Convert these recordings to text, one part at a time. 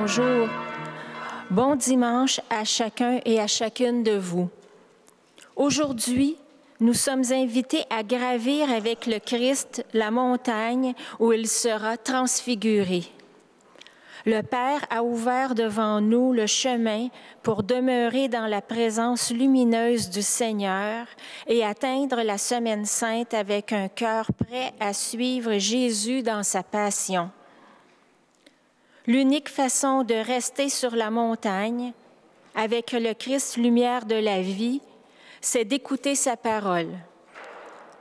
bonjour. Bon dimanche à chacun et à chacune de vous. Aujourd'hui, nous sommes invités à gravir avec le Christ la montagne où il sera transfiguré. Le Père a ouvert devant nous le chemin pour demeurer dans la présence lumineuse du Seigneur et atteindre la Semaine sainte avec un cœur prêt à suivre Jésus dans sa passion. L'unique façon de rester sur la montagne, avec le Christ lumière de la vie, c'est d'écouter sa parole.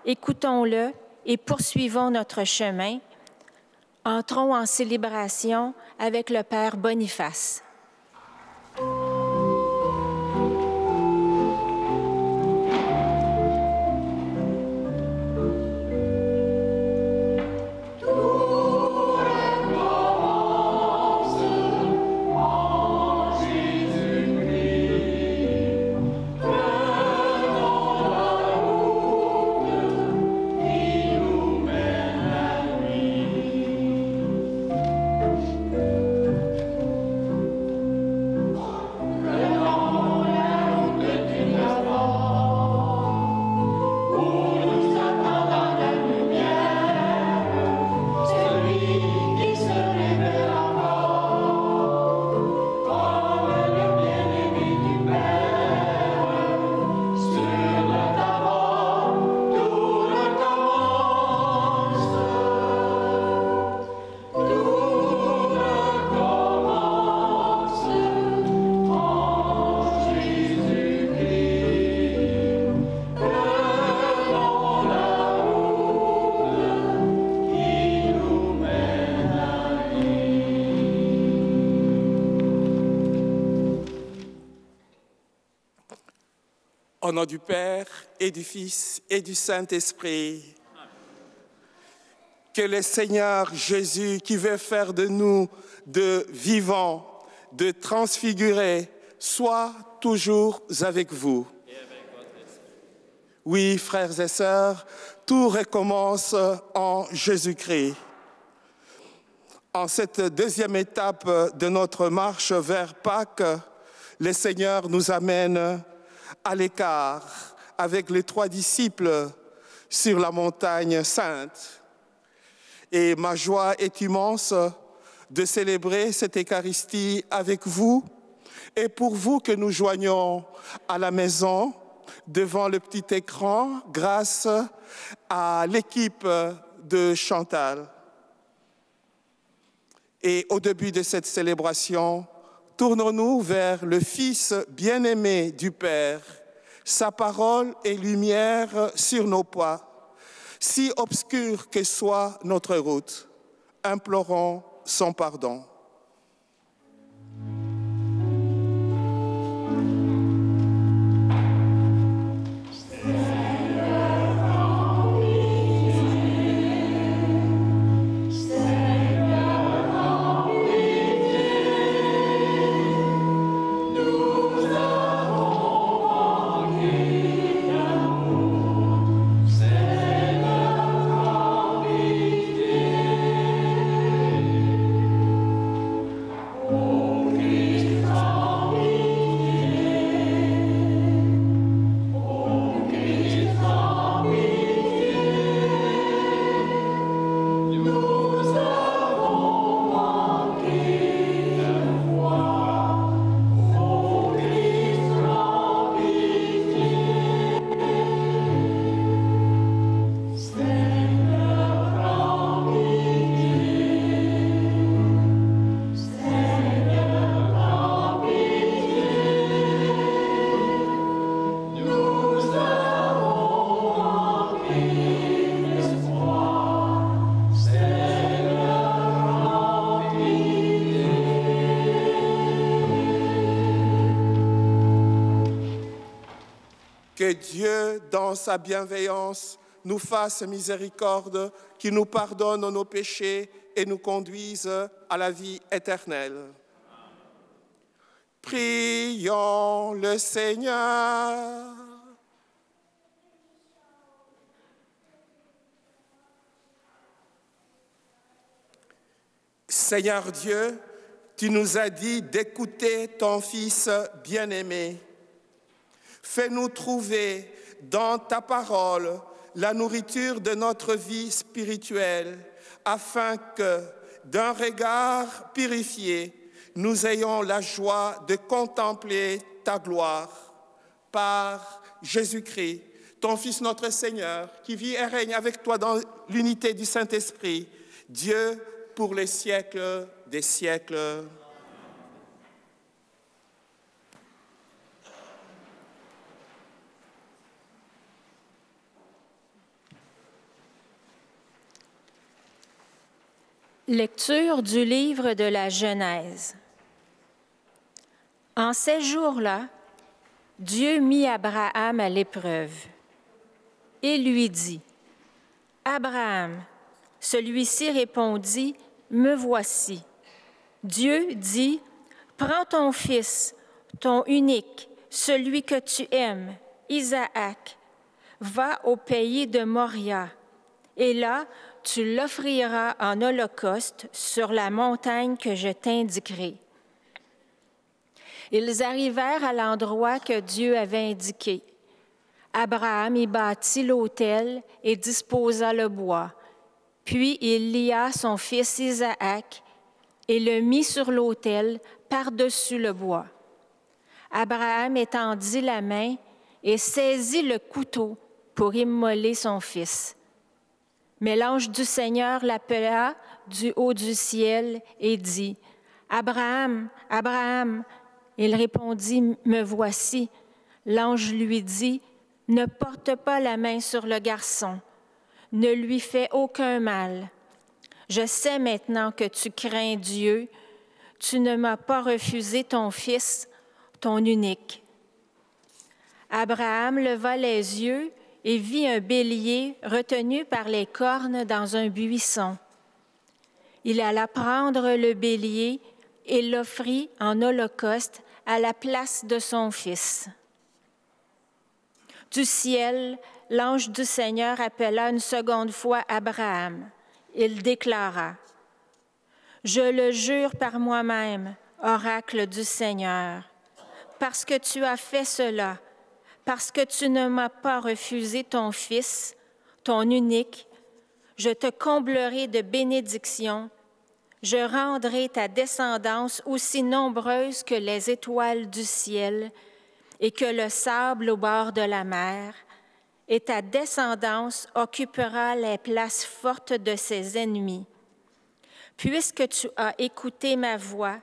Écoutons-le et poursuivons notre chemin. Entrons en célébration avec le Père Boniface. Au nom du Père et du Fils et du Saint-Esprit, que le Seigneur Jésus, qui veut faire de nous de vivants, de transfigurés, soit toujours avec vous. Oui, frères et sœurs, tout recommence en Jésus-Christ. En cette deuxième étape de notre marche vers Pâques, le Seigneur nous amène à l'écart avec les 3 disciples sur la montagne sainte. Et ma joie est immense de célébrer cette Eucharistie avec vous et pour vous que nous joignons à la maison devant le petit écran grâce à l'équipe de Chantal. Et au début de cette célébration, tournons-nous vers le Fils bien-aimé du Père. Sa parole est lumière sur nos pas. Si obscure que soit notre route, implorons son pardon. Que Dieu, dans sa bienveillance, nous fasse miséricorde, qu'il nous pardonne nos péchés et nous conduise à la vie éternelle. Prions le Seigneur. Seigneur Dieu, tu nous as dit d'écouter ton Fils bien-aimé. Fais-nous trouver dans ta parole la nourriture de notre vie spirituelle, afin que, d'un regard purifié, nous ayons la joie de contempler ta gloire. Par Jésus-Christ, ton Fils notre Seigneur, qui vit et règne avec toi dans l'unité du Saint-Esprit, Dieu pour les siècles des siècles. Lecture du livre de la Genèse. En ces jours-là, Dieu mit Abraham à l'épreuve et lui dit, « Abraham !» Celui-ci répondit, « Me voici. » Dieu dit, « Prends ton fils, ton unique, celui que tu aimes, Isaac, va au pays de Moria, et là, tu l'offriras en holocauste sur la montagne que je t'indiquerai. » Ils arrivèrent à l'endroit que Dieu avait indiqué. Abraham y bâtit l'autel et disposa le bois. Puis il lia son fils Isaac et le mit sur l'autel par-dessus le bois. Abraham étendit la main et saisit le couteau pour immoler son fils. Mais l'ange du Seigneur l'appela du haut du ciel et dit, « Abraham, Abraham !» Il répondit, « Me voici. » L'ange lui dit, « Ne porte pas la main sur le garçon. Ne lui fais aucun mal. Je sais maintenant que tu crains Dieu. Tu ne m'as pas refusé ton fils, ton unique. » Abraham leva les yeux et vit un bélier retenu par les cornes dans un buisson. Il alla prendre le bélier et l'offrit en holocauste à la place de son fils. Du ciel, l'ange du Seigneur appela une seconde fois Abraham. Il déclara, « Je le jure par moi-même, oracle du Seigneur, parce que tu as fait cela, parce que tu ne m'as pas refusé ton fils, ton unique, je te comblerai de bénédictions, je rendrai ta descendance aussi nombreuse que les étoiles du ciel et que le sable au bord de la mer, et ta descendance occupera les places fortes de ses ennemis. Puisque tu as écouté ma voix,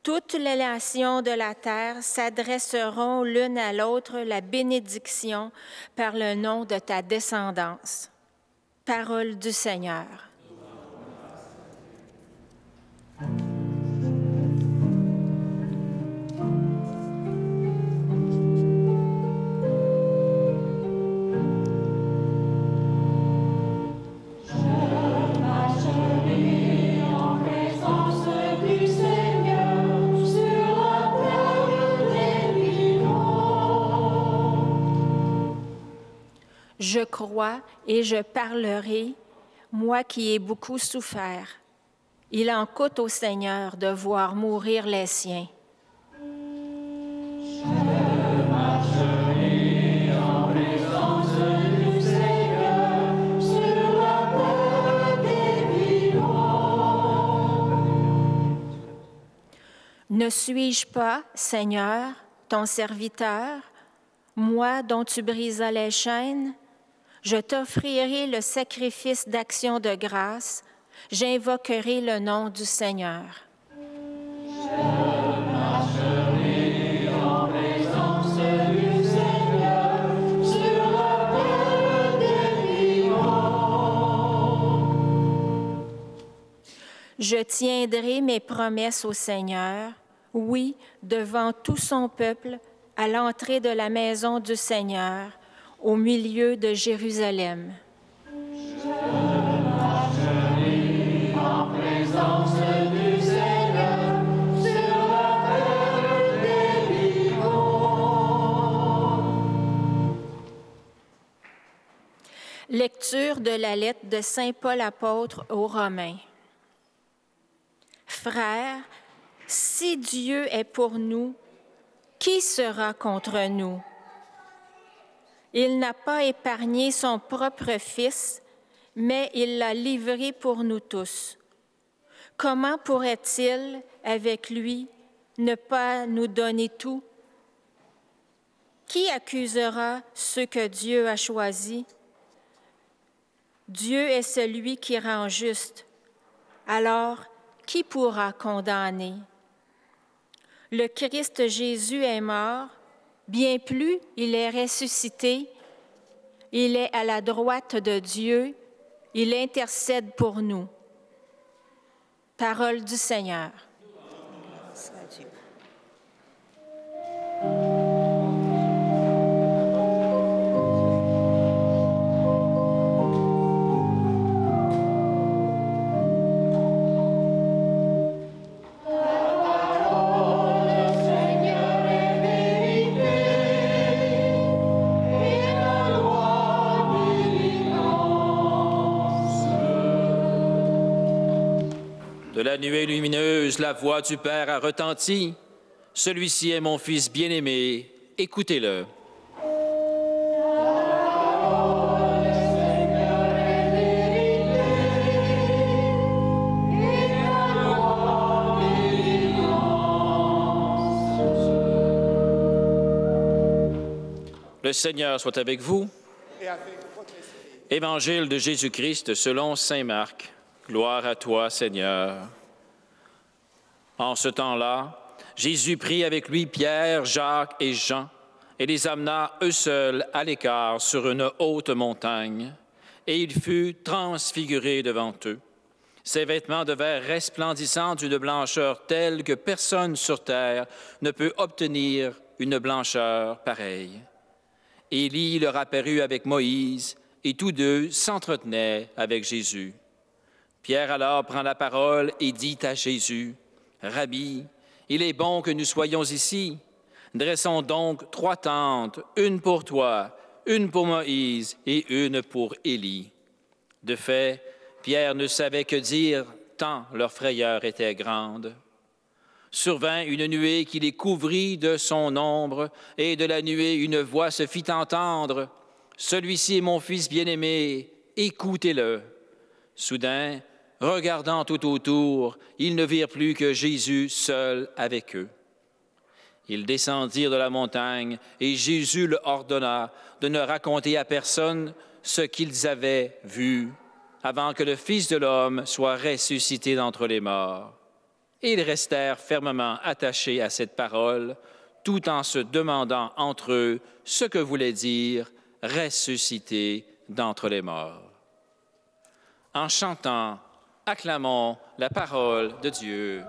toutes les nations de la terre s'adresseront l'une à l'autre la bénédiction par le nom de ta descendance. » Parole du Seigneur. Je crois et je parlerai, moi qui ai beaucoup souffert. Il en coûte au Seigneur de voir mourir les siens. Je marcherai en présence du Seigneur sur la terre des vivants. Ne suis-je pas, Seigneur, ton serviteur, moi dont tu brisas les chaînes? Je t'offrirai le sacrifice d'action de grâce, j'invoquerai le nom du Seigneur. Je marcherai en présence du Seigneur sur la terre des vivants. Je tiendrai mes promesses au Seigneur, oui, devant tout son peuple, à l'entrée de la maison du Seigneur, au milieu de Jérusalem. Je marcherai en présence du Seigneur sur la terre des vivants. Lecture de la lettre de saint Paul apôtre aux Romains. Frères, Si Dieu est pour nous, qui sera contre nous? Il n'a pas épargné son propre Fils, mais il l'a livré pour nous tous. Comment pourrait-il, avec lui, ne pas nous donner tout? Qui accusera ceux que Dieu a choisis? Dieu est celui qui rend juste. Alors, qui pourra condamner? Le Christ Jésus est mort, bien plus, il est ressuscité. Il est à la droite de Dieu, il intercède pour nous. Parole du Seigneur. De la nuée lumineuse, la voix du Père a retenti. Celui-ci est mon Fils bien-aimé, écoutez-le. Le Seigneur soit avec vous. Et avec votre esprit. Évangile de Jésus-Christ selon saint Marc. Gloire à toi, Seigneur. En ce temps-là, Jésus prit avec lui Pierre, Jacques et Jean et les amena eux seuls à l'écart sur une haute montagne, et il fut transfiguré devant eux. Ses vêtements devinrent resplendissants d'une blancheur telle que personne sur terre ne peut obtenir une blancheur pareille. Élie leur apparut avec Moïse, et tous deux s'entretenaient avec Jésus. Pierre alors prend la parole et dit à Jésus, « Rabbi, il est bon que nous soyons ici. Dressons donc 3 tentes, une pour toi, une pour Moïse et une pour Élie. » De fait, Pierre ne savait que dire, tant leur frayeur était grande. Survint une nuée qui les couvrit de son ombre, et de la nuée une voix se fit entendre, « Celui-ci est mon Fils bien-aimé, écoutez-le. » Soudain, regardant tout autour, ils ne virent plus que Jésus seul avec eux. Ils descendirent de la montagne, et Jésus leur ordonna de ne raconter à personne ce qu'ils avaient vu, avant que le Fils de l'homme soit ressuscité d'entre les morts. Et ils restèrent fermement attachés à cette parole, tout en se demandant entre eux ce que voulait dire « ressuscité d'entre les morts ». En chantant, acclamons la parole de Dieu.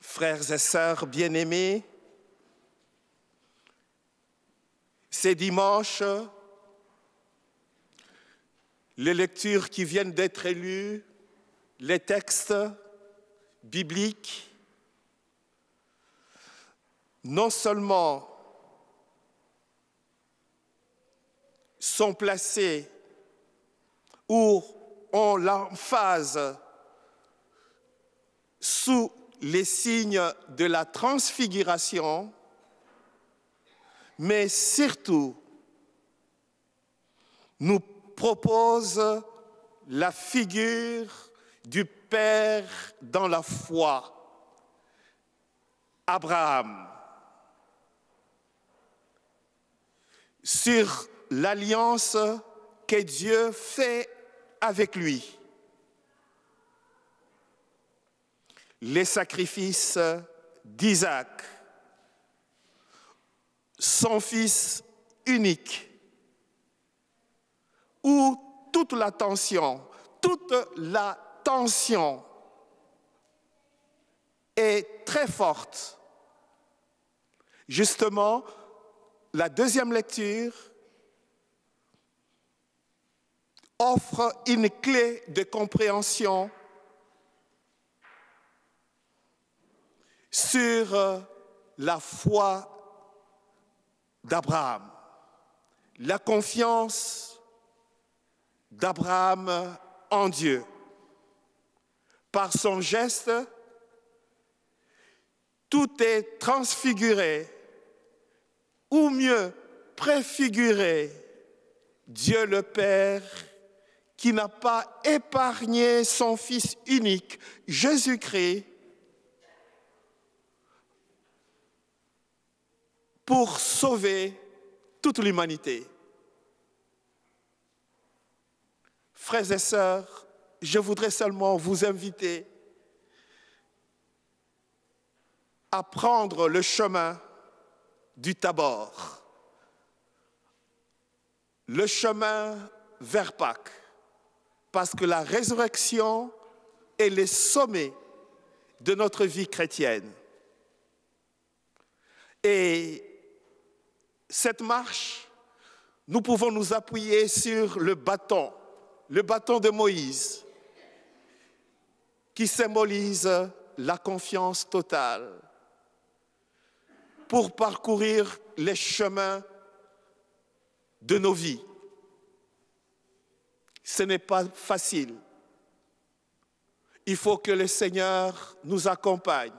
Frères et sœurs bien-aimés, c'est dimanche, les lectures qui viennent d'être lues, les textes bibliques, non seulement sont placés où on l'emphase sous les signes de la transfiguration, mais surtout nous propose la figure du Père dans la foi, Abraham, sur l'alliance que Dieu fait avec lui. Les sacrifices d'Isaac, son fils unique, où toute la tension est très forte, justement la deuxième lecture offre une clé de compréhension sur la foi d'Abraham, la confiance d'Abraham en Dieu. Par son geste, tout est transfiguré, ou mieux, préfiguré. Dieu le Père, qui n'a pas épargné son Fils unique, Jésus-Christ, pour sauver toute l'humanité. Frères et sœurs, je voudrais seulement vous inviter à prendre le chemin du Tabor, le chemin vers Pâques, parce que la résurrection est le sommet de notre vie chrétienne. Et cette marche, nous pouvons nous appuyer sur le bâton de Moïse, qui symbolise la confiance totale pour parcourir les chemins de nos vies. Ce n'est pas facile. Il faut que le Seigneur nous accompagne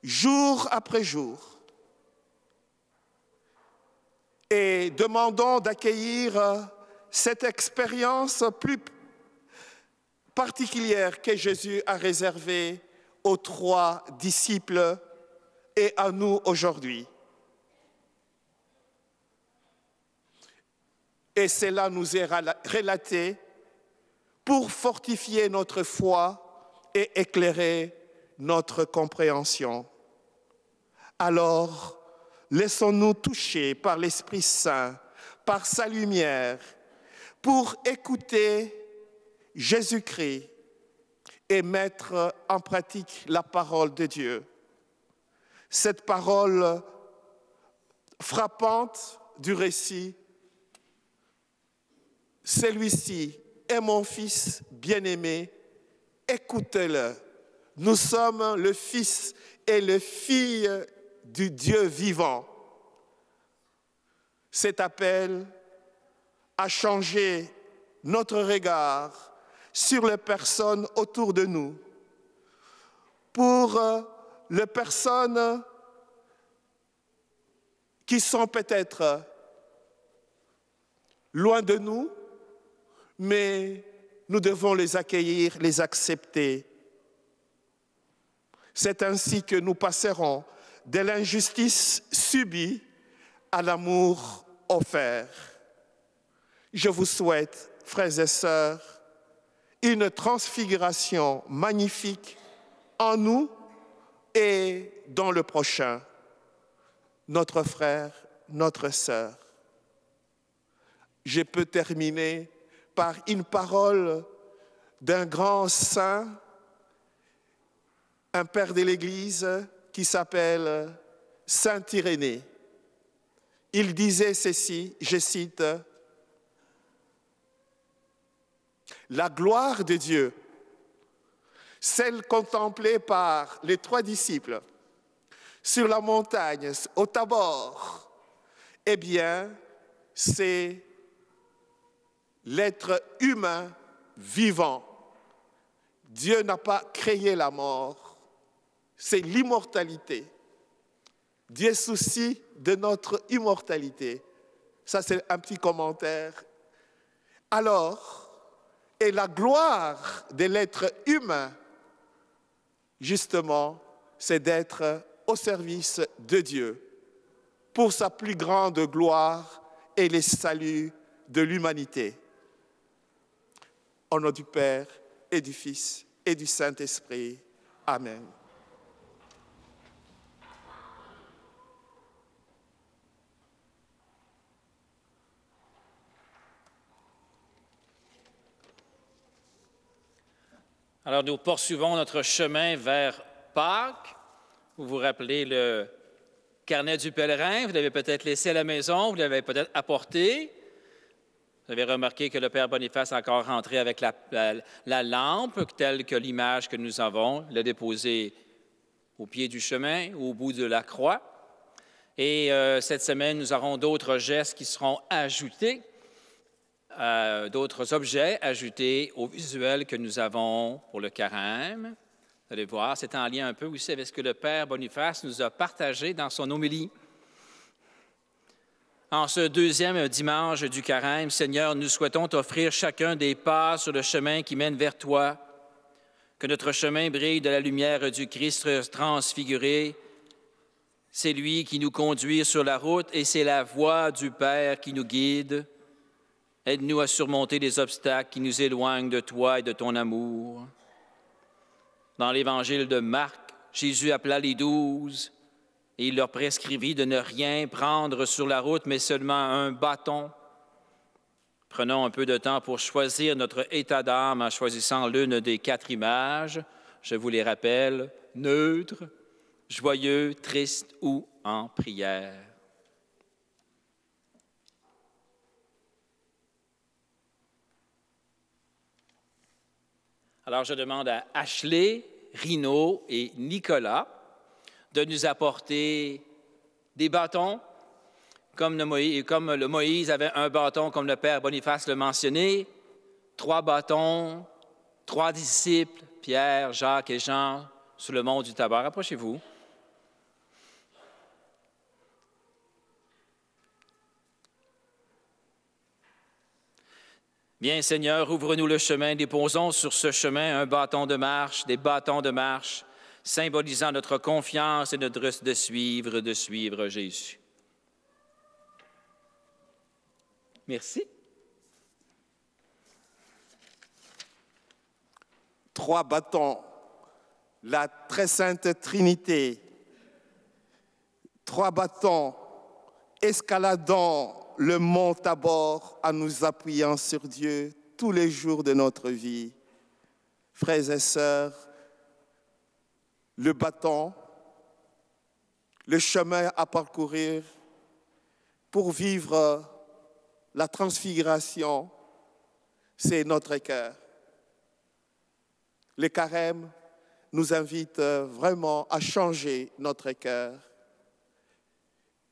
jour après jour. Et demandons d'accueillir cette expérience plus particulière que Jésus a réservée aux 3 disciples et à nous aujourd'hui. Et cela nous est relaté pour fortifier notre foi et éclairer notre compréhension. Alors, laissons-nous toucher par l'Esprit Saint, par sa lumière, pour écouter Jésus-Christ et mettre en pratique la parole de Dieu. Cette parole frappante du récit, celui-ci est mon Fils bien-aimé, écoutez-le. Nous sommes le Fils et les filles du Dieu vivant. Cet appel a changé notre regard sur les personnes autour de nous, pour les personnes qui sont peut-être loin de nous, mais nous devons les accueillir, les accepter. C'est ainsi que nous passerons de l'injustice subie à l'amour offert. Je vous souhaite, frères et sœurs, une transfiguration magnifique en nous et dans le prochain, notre frère, notre sœur. Je peux terminer par une parole d'un grand saint, un père de l'Église qui s'appelle Saint Irénée. Il disait ceci, je cite, « La gloire de Dieu, celle contemplée par les 3 disciples sur la montagne, au Tabor, eh bien, c'est l'être humain vivant. Dieu n'a pas créé la mort, c'est l'immortalité. Dieu soucie de notre immortalité. » Ça, c'est un petit commentaire. Alors, et la gloire de l'être humain, justement, c'est d'être au service de Dieu pour sa plus grande gloire et le salut de l'humanité. Au nom du Père et du Fils et du Saint-Esprit. Amen. Alors, nous poursuivons notre chemin vers Pâques. Vous vous rappelez le carnet du pèlerin, vous l'avez peut-être laissé à la maison, vous l'avez peut-être apporté. Vous avez remarqué que le Père Boniface est encore rentré avec la lampe, telle que l'image que nous avons. Il l'a déposée au pied du chemin, au bout de la croix. Et cette semaine, nous aurons d'autres gestes qui seront ajoutés, d'autres objets ajoutés au visuel que nous avons pour le carême. Vous allez voir, c'est en lien un peu aussi avec ce que le Père Boniface nous a partagé dans son homélie. En ce deuxième dimanche du carême, Seigneur, nous souhaitons t'offrir chacun des pas sur le chemin qui mène vers toi, que notre chemin brille de la lumière du Christ transfiguré. C'est lui qui nous conduit sur la route et c'est la voix du Père qui nous guide. Aide-nous à surmonter les obstacles qui nous éloignent de toi et de ton amour. Dans l'Évangile de Marc, Jésus appela les 12 et il leur prescrivit de ne rien prendre sur la route, mais seulement un bâton. Prenons un peu de temps pour choisir notre état d'âme en choisissant l'une des 4 images. Je vous les rappelle, neutre, joyeux, triste ou en prière. Alors, je demande à Ashley, Rino et Nicolas de nous apporter des bâtons, comme le Moïse avait un bâton, comme le Père Boniface le mentionnait, 3 bâtons, 3 disciples, Pierre, Jacques et Jean, sur le mont du Tabor. Approchez-vous. Bien, Seigneur, ouvre-nous le chemin, déposons sur ce chemin un bâton de marche, des bâtons de marche, symbolisant notre confiance et notre de suivre Jésus. Merci. 3 bâtons, la très sainte Trinité. 3 bâtons, escaladant le mont Tabor en nous appuyant sur Dieu tous les jours de notre vie. Frères et sœurs, le bâton, le chemin à parcourir pour vivre la transfiguration, c'est notre cœur. Le carême nous invite vraiment à changer notre cœur,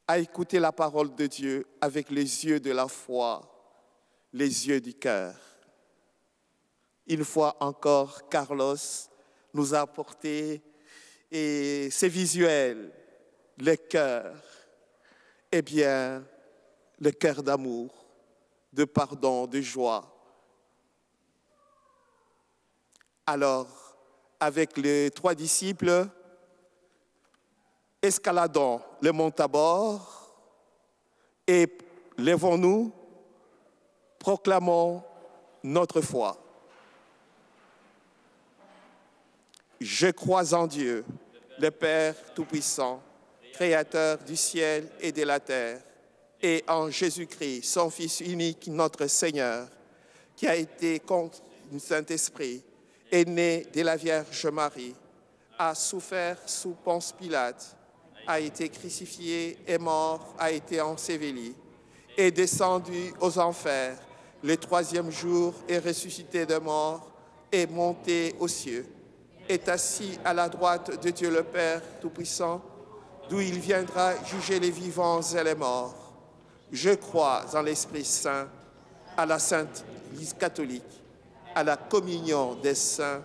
à écouter la parole de Dieu avec les yeux de la foi, les yeux du cœur. Une fois encore, Carlos nous a apporté ces visuels, le cœur, eh bien, le cœur d'amour, de pardon, de joie. Alors, avec les 3 disciples, escaladons le mont Tabor et lèvons-nous, proclamons notre foi. Je crois en Dieu, le Père Tout-Puissant, Créateur du ciel et de la terre, et en Jésus-Christ, son Fils unique, notre Seigneur, qui a été contre le Saint-Esprit, est né de la Vierge Marie, a souffert sous Ponce Pilate, a été crucifié, est mort, a été enseveli, est descendu aux enfers, le 3e jour est ressuscité de mort, est monté aux cieux, est assis à la droite de Dieu le Père Tout-Puissant, d'où il viendra juger les vivants et les morts. Je crois en l'Esprit Saint, à la Sainte Église catholique, à la communion des saints,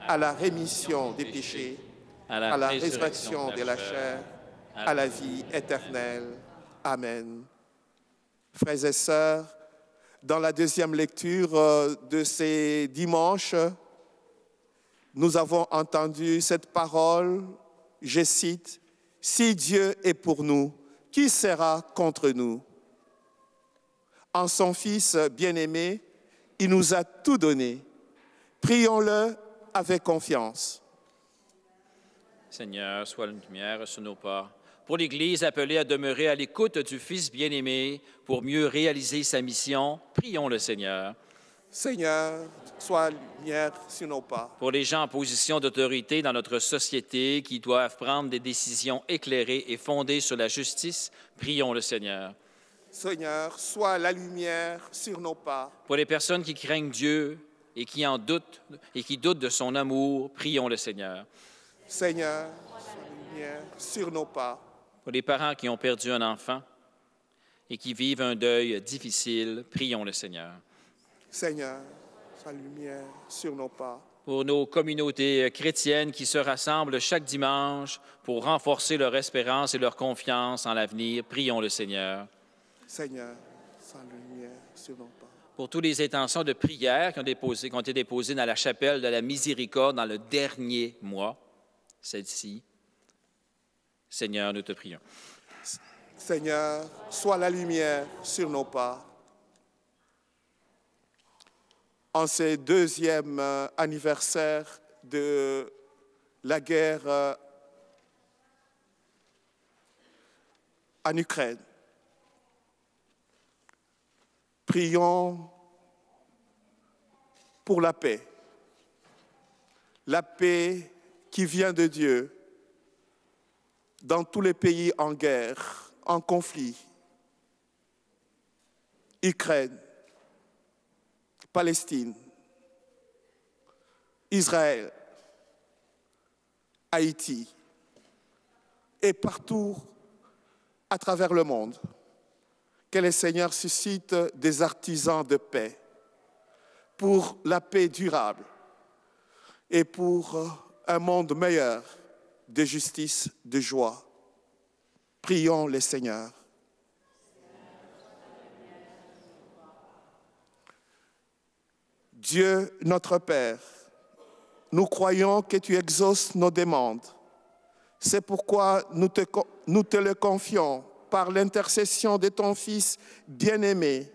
à la rémission des péchés, à la résurrection de la chair, à la vie éternelle. Amen. Frères et sœurs, dans la deuxième lecture de ces dimanches, nous avons entendu cette parole, je cite, « Si Dieu est pour nous, qui sera contre nous ?» En son Fils bien-aimé, il nous a tout donné. Prions-le avec confiance. Seigneur, sois la lumière sur nos pas. Pour l'Église appelée à demeurer à l'écoute du Fils bien-aimé pour mieux réaliser sa mission, prions le Seigneur. Seigneur, sois lumière sur nos pas. Pour les gens en position d'autorité dans notre société qui doivent prendre des décisions éclairées et fondées sur la justice, prions le Seigneur. Seigneur, sois la lumière sur nos pas. Pour les personnes qui craignent Dieu et qui en doutent et qui doutent de son amour, prions le Seigneur. Seigneur, sois la lumière sur nos pas. Pour les parents qui ont perdu un enfant et qui vivent un deuil difficile, prions le Seigneur. Seigneur, sois la lumière sur nos pas. Pour nos communautés chrétiennes qui se rassemblent chaque dimanche pour renforcer leur espérance et leur confiance en l'avenir, prions le Seigneur. Seigneur, sois la lumière sur nos pas. Pour toutes les intentions de prière qui ont été déposées dans la chapelle de la Miséricorde dans le dernier mois, celle-ci, Seigneur, nous te prions. Seigneur, sois la lumière sur nos pas. En ce deuxième anniversaire de la guerre en Ukraine, prions pour la paix qui vient de Dieu dans tous les pays en guerre, en conflit, Ukraine, Palestine, Israël, Haïti et partout à travers le monde. Que le Seigneur suscite des artisans de paix pour la paix durable et pour un monde meilleur de justice, de joie. Prions le Seigneur. Dieu, notre Père, nous croyons que tu exauces nos demandes. C'est pourquoi nous te le confions par l'intercession de ton Fils bien-aimé,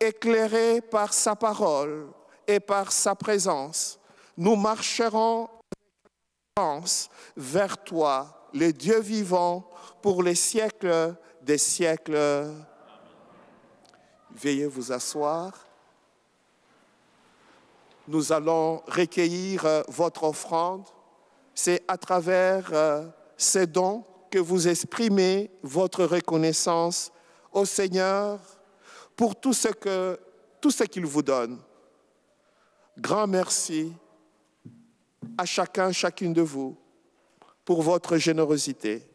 éclairé par sa parole et par sa présence. Nous marcherons vers toi, le Dieu vivant, pour les siècles des siècles. Veuillez vous asseoir. Nous allons recueillir votre offrande. C'est à travers ces dons que vous exprimez votre reconnaissance au Seigneur pour tout ce qu'il vous donne. Grand merci à chacune de vous pour votre générosité.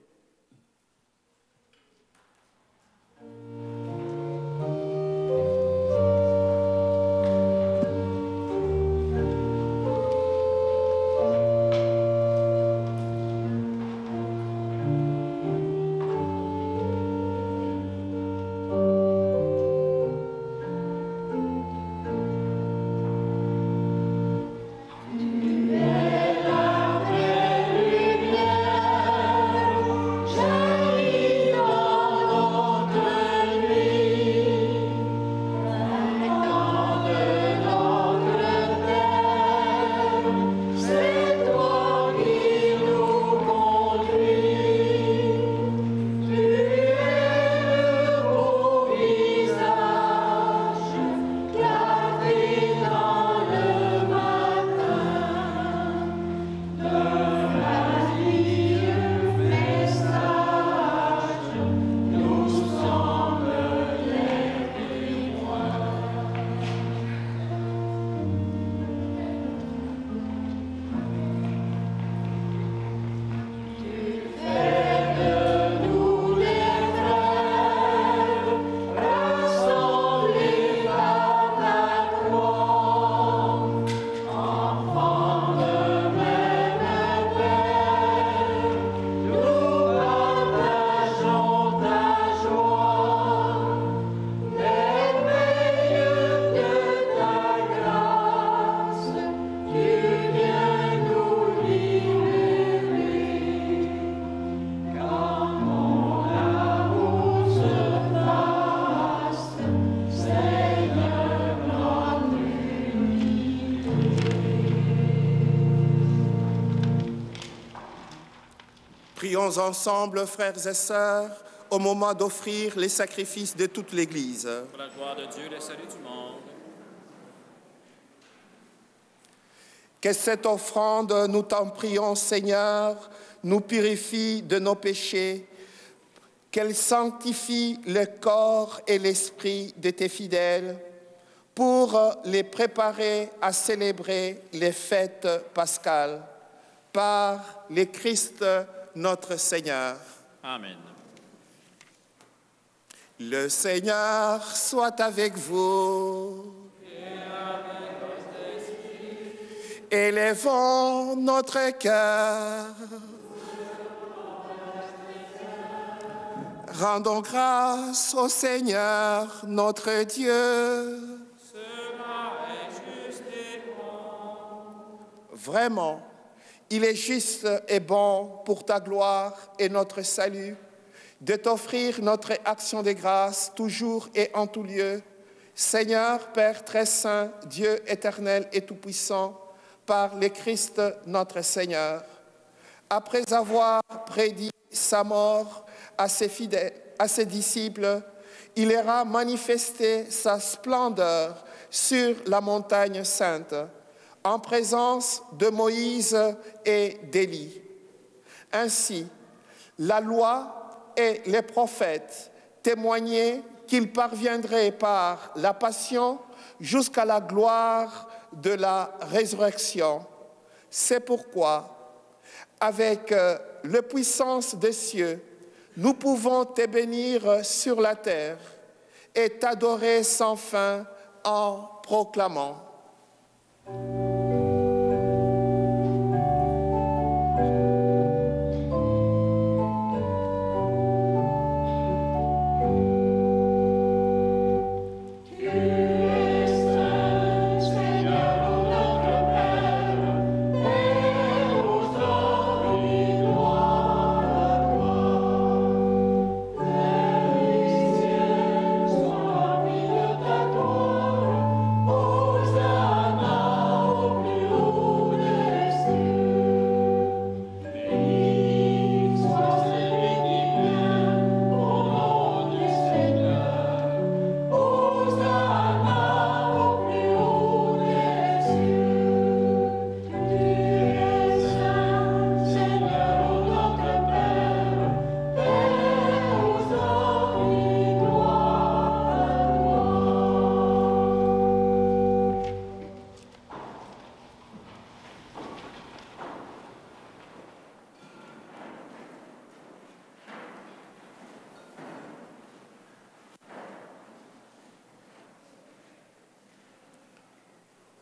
Prions ensemble, frères et sœurs, au moment d'offrir les sacrifices de toute l'Église. Pour la gloire de Dieu, le salut du monde. Que cette offrande, nous t'en prions, Seigneur, nous purifie de nos péchés, qu'elle sanctifie le corps et l'esprit de tes fidèles pour les préparer à célébrer les fêtes pascales. Par le Christ notre Seigneur. Amen. Le Seigneur soit avec vous. Élevons notre cœur. Rendons grâce au Seigneur, notre Dieu. Cela est juste et bon. Vraiment, il est juste et bon pour ta gloire et notre salut de t'offrir notre action de grâce toujours et en tout lieu. Seigneur, Père très saint, Dieu éternel et tout-puissant, par le Christ notre Seigneur. Après avoir prédit sa mort à ses fidèles, à ses disciples, il ira manifester sa splendeur sur la montagne sainte, en présence de Moïse et d'Élie. Ainsi, la loi et les prophètes témoignaient qu'il parviendrait par la passion jusqu'à la gloire de la résurrection. C'est pourquoi, avec la puissance des cieux, nous pouvons te bénir sur la terre et t'adorer sans fin en proclamant.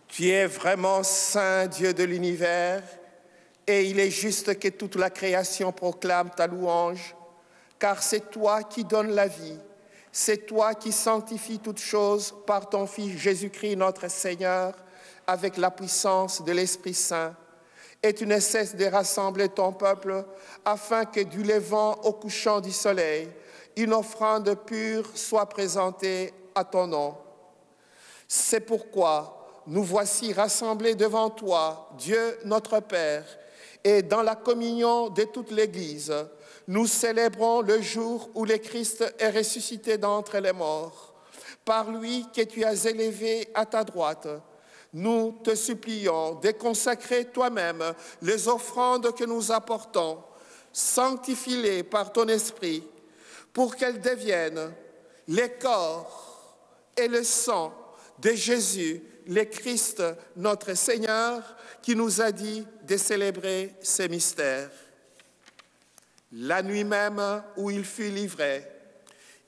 Tu es vraiment saint, Dieu de l'univers, et il est juste que toute la création proclame ta louange, car c'est toi qui donnes la vie, c'est toi qui sanctifies toutes choses par ton Fils Jésus-Christ notre Seigneur, avec la puissance de l'Esprit Saint. Et tu ne cesses de rassembler ton peuple, afin que du levant au couchant du soleil, une offrande pure soit présentée à ton nom. C'est pourquoi nous voici rassemblés devant toi, Dieu notre Père, et dans la communion de toute l'Église, nous célébrons le jour où le Christ est ressuscité d'entre les morts. Par lui que tu as élevé à ta droite, nous te supplions de consacrer toi-même les offrandes que nous apportons, sanctifie-les par ton esprit, pour qu'elles deviennent les corps et le sang de Jésus, le Christ, notre Seigneur, qui nous a dit de célébrer ces mystères. La nuit même où il fut livré,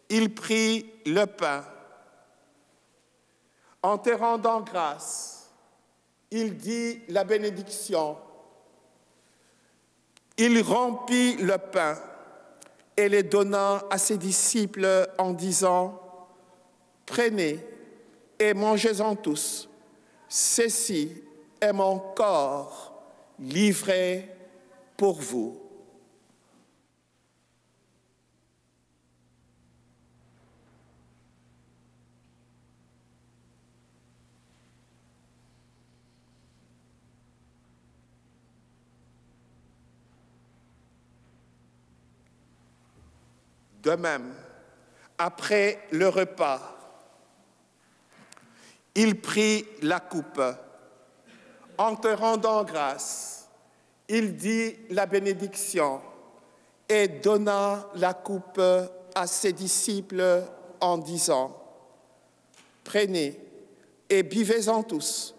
il prit le pain. En te rendant grâce, il dit la bénédiction. Il rompit le pain et le donna à ses disciples en disant « Prenez et mangez-en tous. Ceci est mon corps livré pour vous. » De même, après le repas, il prit la coupe. En te rendant grâce, il dit la bénédiction et donna la coupe à ses disciples en disant « Prenez et buvez-en tous,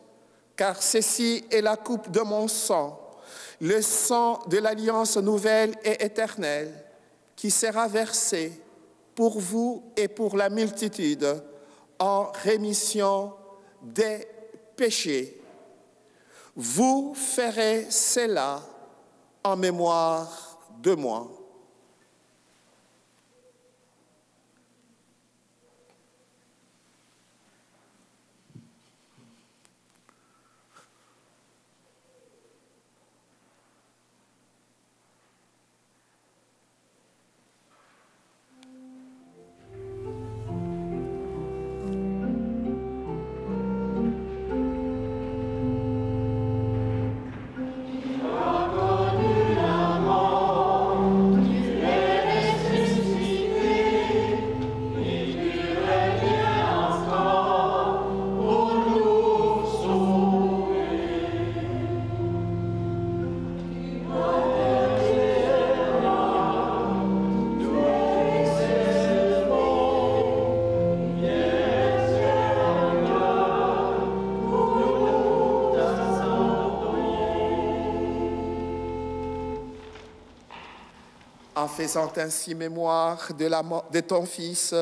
car ceci est la coupe de mon sang, le sang de l'alliance nouvelle et éternelle, qui sera versé pour vous et pour la multitude en rémission des péchés. Vous ferez cela en mémoire de moi. » En faisant ainsi mémoire de ton Fils,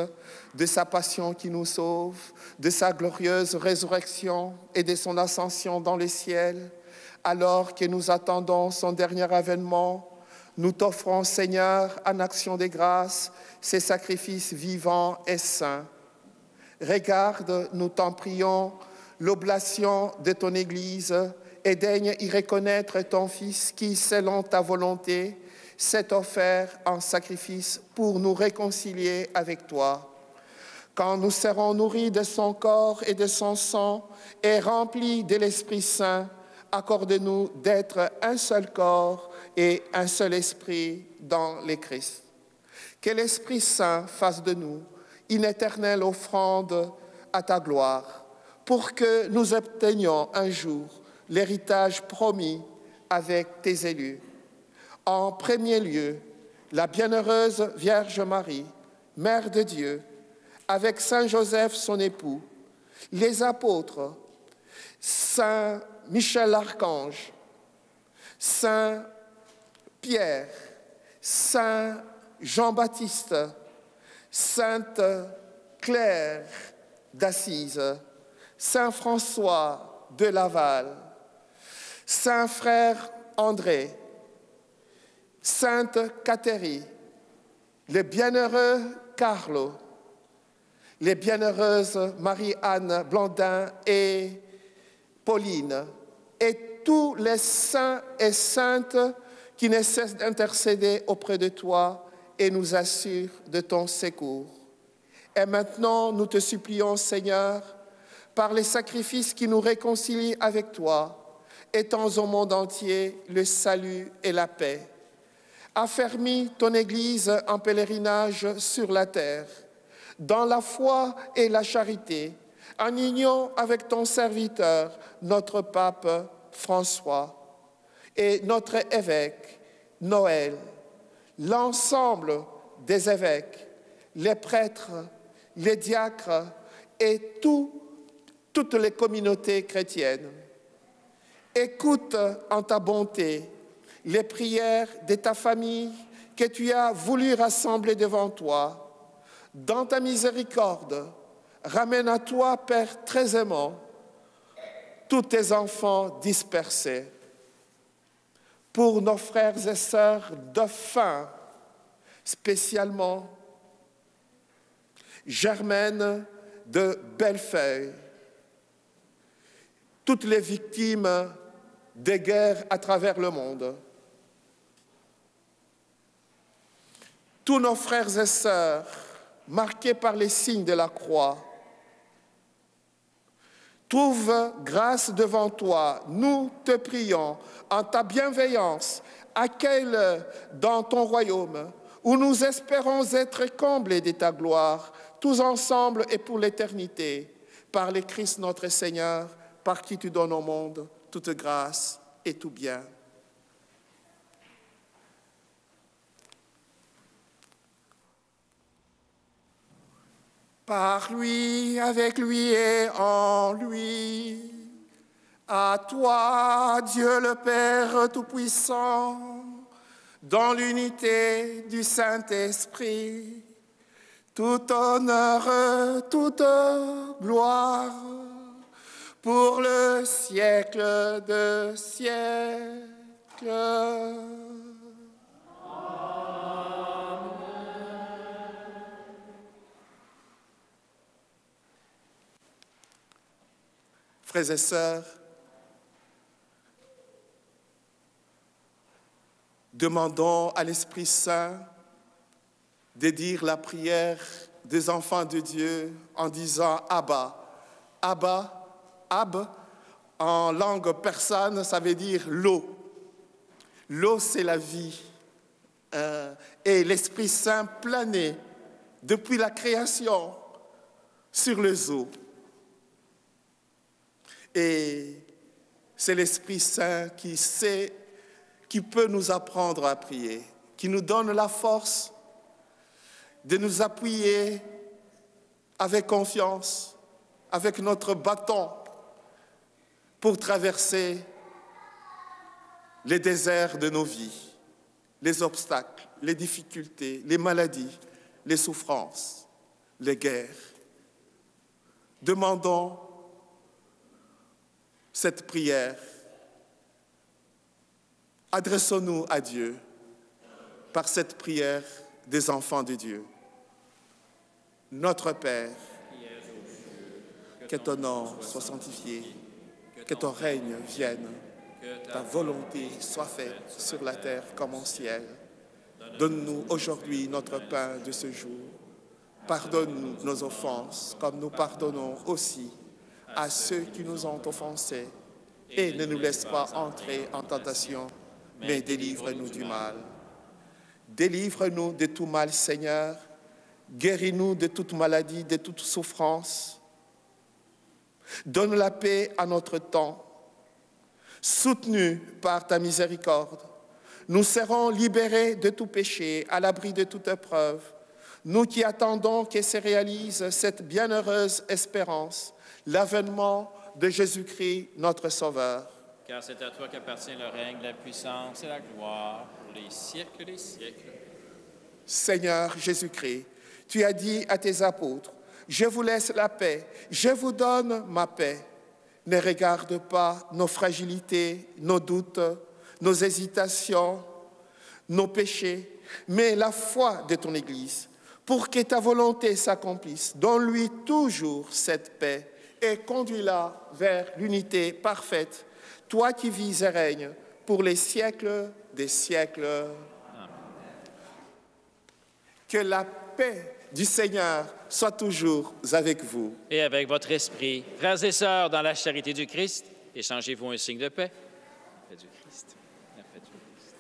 de sa passion qui nous sauve, de sa glorieuse résurrection et de son ascension dans les ciels, alors que nous attendons son dernier avènement, nous t'offrons, Seigneur, en action de grâce, ces sacrifices vivants et saints. Regarde, nous t'en prions, l'oblation de ton Église et daigne y reconnaître ton Fils qui, selon ta volonté, s'est offert en sacrifice pour nous réconcilier avec toi. Quand nous serons nourris de son corps et de son sang et remplis de l'Esprit Saint, accorde-nous d'être un seul corps et un seul esprit dans le Christ. Que l'Esprit Saint fasse de nous une éternelle offrande à ta gloire, pour que nous obtenions un jour l'héritage promis avec tes élus. En premier lieu, la bienheureuse Vierge Marie, Mère de Dieu, avec Saint Joseph, son époux, les apôtres, Saint Michel l'Archange, Saint Pierre, Saint Jean-Baptiste, Sainte Claire d'Assise, Saint François de Laval, Saint Frère André, Sainte Catherine, le bienheureux Carlo, les bienheureuses Marie-Anne Blandin et Pauline, et tous les saints et saintes qui ne cessent d'intercéder auprès de toi et nous assurent de ton secours. Et maintenant, nous te supplions, Seigneur, par les sacrifices qui nous réconcilient avec toi, étends au monde entier le salut et la paix. Affermis ton Église en pèlerinage sur la terre, dans la foi et la charité, en union avec ton serviteur, notre pape François, et notre évêque Noël, l'ensemble des évêques, les prêtres, les diacres et toutes les communautés chrétiennes. Écoute en ta bonté les prières de ta famille que tu as voulu rassembler devant toi. Dans ta miséricorde, ramène à toi, Père très aimant, tous tes enfants dispersés. Pour nos frères et sœurs dauphins, spécialement Germaine de Bellefeuille, toutes les victimes des guerres à travers le monde, tous nos frères et sœurs marqués par les signes de la croix, trouve grâce devant toi. Nous te prions, en ta bienveillance, accueille dans ton royaume, où nous espérons être comblés de ta gloire, tous ensemble et pour l'éternité, par le Christ notre Seigneur, par qui tu donnes au monde toute grâce et tout bien. Par lui, avec lui et en lui, à toi, Dieu le Père Tout-Puissant, dans l'unité du Saint-Esprit, tout honneur, toute gloire, pour le siècle de siècles. Frères et sœurs, demandons à l'Esprit Saint de dire la prière des enfants de Dieu en disant « Abba ». Abba, Ab, en langue persane, ça veut dire l'eau. L'eau, c'est la vie. Et l'Esprit Saint planait depuis la création sur les eaux. Et c'est l'Esprit Saint qui sait, qui peut nous apprendre à prier, qui nous donne la force de nous appuyer avec confiance, avec notre bâton, pour traverser les déserts de nos vies, les obstacles, les difficultés, les maladies, les souffrances, les guerres. Demandons cette prière. Adressons-nous à Dieu par cette prière des enfants de Dieu. Notre Père, que ton nom soit sanctifié, que ton règne vienne, que ta volonté soit faite sur la terre comme au ciel. Donne-nous aujourd'hui notre pain de ce jour. Pardonne-nous nos offenses, comme nous pardonnons aussi à ceux qui nous ont offensés. Et ne nous laisse pas entrer en tentation, mais délivre-nous du mal. Délivre-nous de tout mal, Seigneur. Guéris-nous de toute maladie, de toute souffrance. Donne la paix à notre temps. Soutenus par ta miséricorde, nous serons libérés de tout péché, à l'abri de toute épreuve. Nous qui attendons que se réalise cette bienheureuse espérance, l'avènement de Jésus-Christ, notre Sauveur. Car c'est à toi qu'appartient le règne, la puissance et la gloire pour les siècles des siècles. Seigneur Jésus-Christ, tu as dit à tes apôtres, « Je vous laisse la paix, je vous donne ma paix. » Ne regarde pas nos fragilités, nos doutes, nos hésitations, nos péchés, mais la foi de ton Église, pour que ta volonté s'accomplisse. Donne-lui toujours cette paix et conduis-la vers l'unité parfaite, toi qui vis et règnes pour les siècles des siècles. Amen. Que la paix du Seigneur soit toujours avec vous. Et avec votre esprit. Frères et sœurs, dans la charité du Christ, échangez-vous un signe de paix. La paix du Christ. La paix du Christ.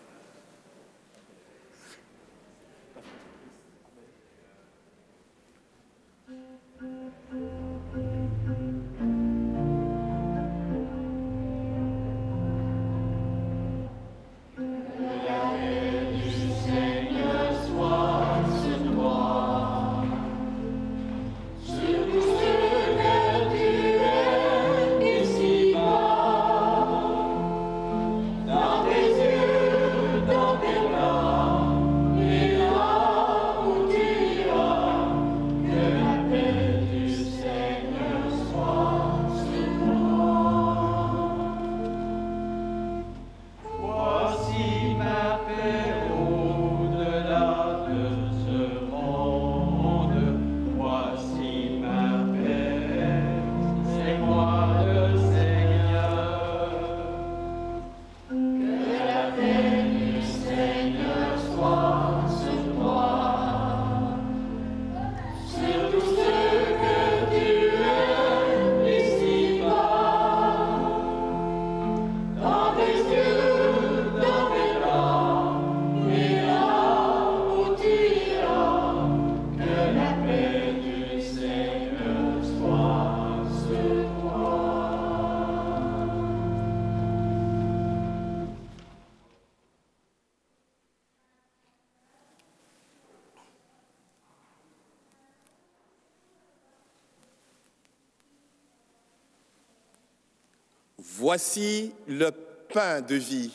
Voici le pain de vie,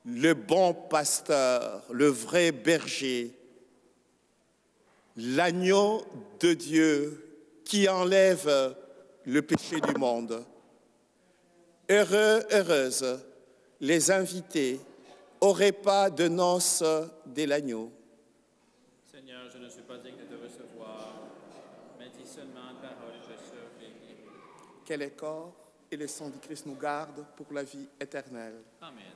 le bon pasteur, le vrai berger, l'agneau de Dieu qui enlève le péché du monde. Heureux, heureuses les invités au repas de noces de l'agneau. Seigneur, je ne suis pas digne de te recevoir, mais dis seulement une parole et je serai guéri. Que le corps et le sang du Christ nous gardent pour la vie éternelle. Amen.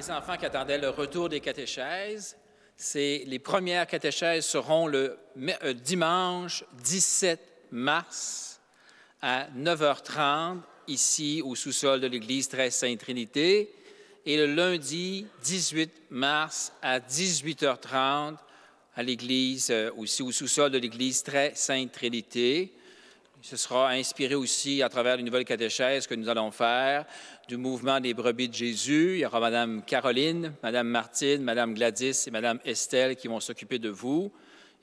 les enfants qui attendaient le retour des catéchèses. Les premières catéchèses seront le dimanche 17 mars à 9h30, ici au sous-sol de l'église 13 Sainte-Trinité, et le lundi 18 mars à 18h30 à l'église, aussi au sous-sol de l'église 13 Sainte-Trinité. Ce sera inspiré aussi à travers les nouvelles catéchèses que nous allons faire du mouvement des brebis de Jésus. Il y aura Mme Caroline, Mme Martine, Mme Gladys et Mme Estelle qui vont s'occuper de vous.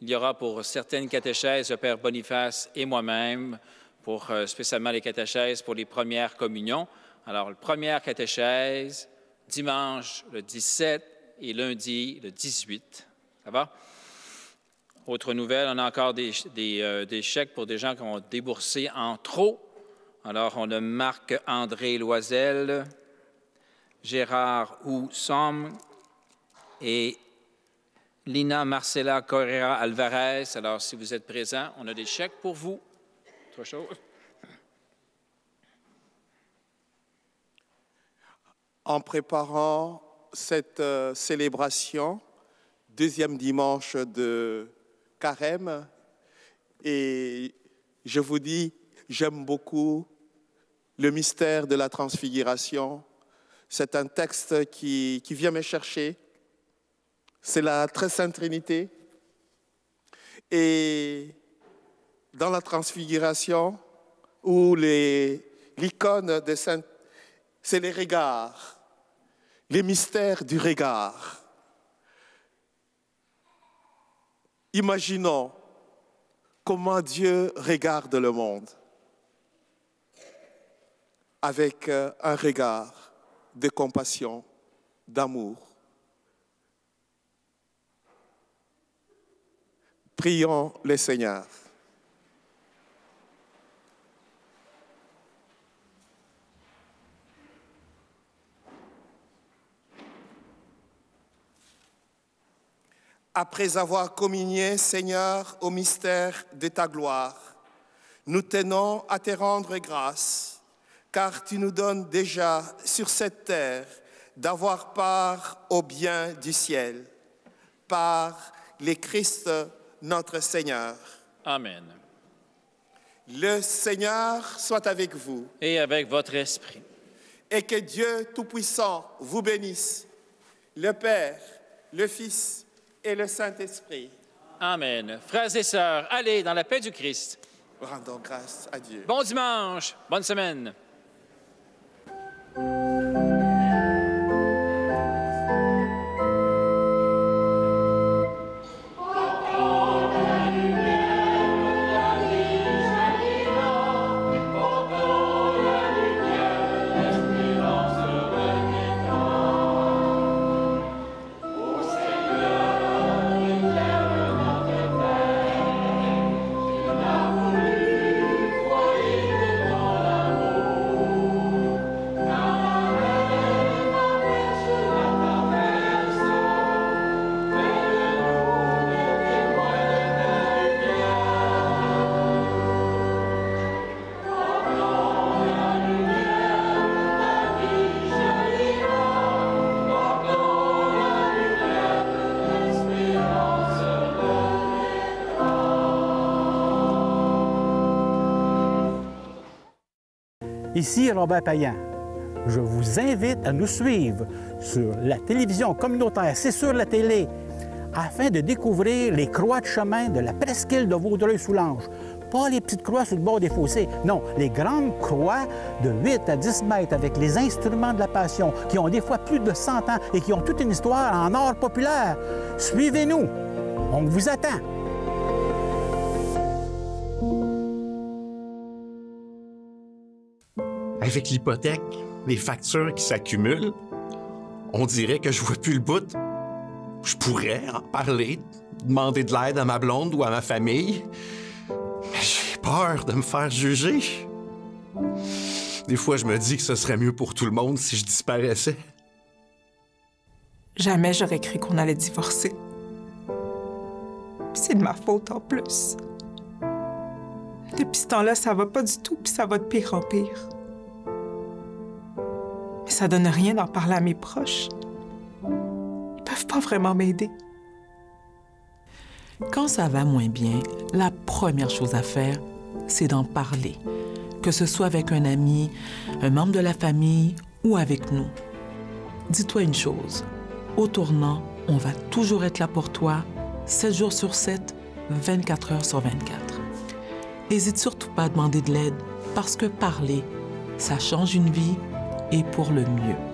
Il y aura pour certaines catéchèses le Père Boniface et moi-même, pour spécialement les catéchèses pour les premières communions. Alors, la première catéchèse, dimanche le 17 et lundi le 18. Ça va? Autre nouvelle, on a encore des chèques pour des gens qui ont déboursé en trop. Alors, on a Marc-André Loisel, Gérard Houssom et Lina Marcela Correa Alvarez. Alors, si vous êtes présents, on a des chèques pour vous. Autre chose? En préparant cette célébration, deuxième dimanche de Carême, et je vous dis, j'aime beaucoup le mystère de la transfiguration. C'est un texte qui vient me chercher. C'est la très sainte Trinité. Et dans la transfiguration, où l'icône de Sainte, c'est les regards, les mystères du regard. Imaginons comment Dieu regarde le monde avec un regard de compassion, d'amour. Prions le Seigneur. Après avoir communié, Seigneur, au mystère de ta gloire, nous tenons à te rendre grâce, car tu nous donnes déjà sur cette terre d'avoir part au bien du ciel, par le Christ notre Seigneur. Amen. Le Seigneur soit avec vous. Et avec votre esprit. Et que Dieu Tout-Puissant vous bénisse, le Père, le Fils et le Saint-Esprit. Amen. Frères et sœurs, allez dans la paix du Christ. Rendons grâce à Dieu. Bon dimanche, bonne semaine. Ici Robert Payan. Je vous invite à nous suivre sur la télévision communautaire, c'est sur la télé, afin de découvrir les croix de chemin de la presqu'île de Vaudreuil-Soulanges. Pas les petites croix sur le bord des fossés, non, les grandes croix de 8 à 10 mètres avec les instruments de la Passion, qui ont des fois plus de 100 ans et qui ont toute une histoire en art populaire. Suivez-nous, on vous attend. Avec l'hypothèque, les factures qui s'accumulent, on dirait que je vois plus le bout. Je pourrais en parler, demander de l'aide à ma blonde ou à ma famille, mais j'ai peur de me faire juger. Des fois, je me dis que ce serait mieux pour tout le monde si je disparaissais. Jamais j'aurais cru qu'on allait divorcer. Puis c'est de ma faute en plus. Depuis ce temps-là, ça va pas du tout, puis ça va de pire en pire. Mais ça donne rien d'en parler à mes proches. peuvent pas vraiment m'aider. Quand ça va moins bien, la première chose à faire, c'est d'en parler, que ce soit avec un ami, un membre de la famille ou avec nous. Dis-toi une chose, au tournant, on va toujours être là pour toi, 7 jours sur 7, 24 heures sur 24. N'hésite surtout pas à demander de l'aide, parce que parler, ça change une vie et pour le mieux.